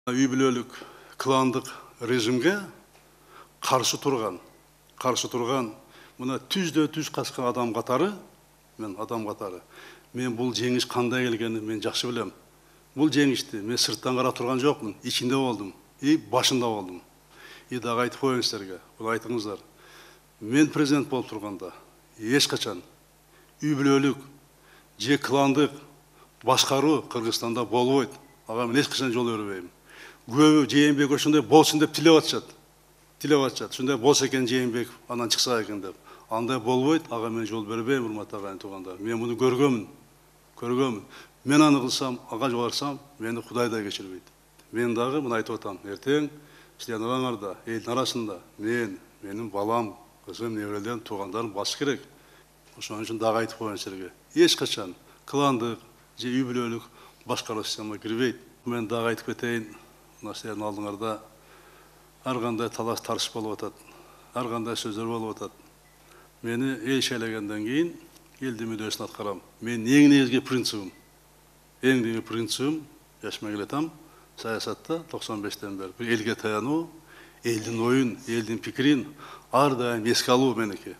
Үй бүлөлүк кландык режимге каршы турган мына түздө түз качкан адам катары, мен бул жеңиш кандай келгенин мен жакшы билем. Бул жеңишти мен сырттан карап турган жокмун, ичинде болдум, башында болдум. Дагы айтып коеюн силерге, бул айтыңыздар. Мен президент болуп турганда эч качан үй бүлөлүк же кландык башкаруу Кыргызстанда болбойт. Ага мен эч качан жол бербейм. Көбү Жээнбек ошондой болсун деп тилеп атышат. Ушундай болсо экен Жээнбек анан чыкса экен деп. Андай болбойт, ага мен жол бербейм, урматтуу агайын туугандар. Мен муну көргөмүн. Мен аны кылсам, ага жол барсам, мени Кудай да кечирбейт. Мен дагы муну айтып атам. Эртең силердин араңарда, элдин арасында менин балам, кызым, неберелерим, туугандарым бас керек. Ошон үчүн дагы айтып коеюн силерге. Эч качан кландык же үй бүлөлүк башкаруу системасына кирбейт. Мен дагы айтып кетейин. Силердин алдыңарда ар кандай талаш тартыш болуп атат, ар кандай сөздөр болуп атат. Мени эл шайлагандан кийин элдин мүддөсүн аткарам. Менин эң негизги принцибим, жашыма келатам, саясатта 95-тен бери элге таянуу, элдин оюн, элдин пикирин ар дайым эске алуу меники.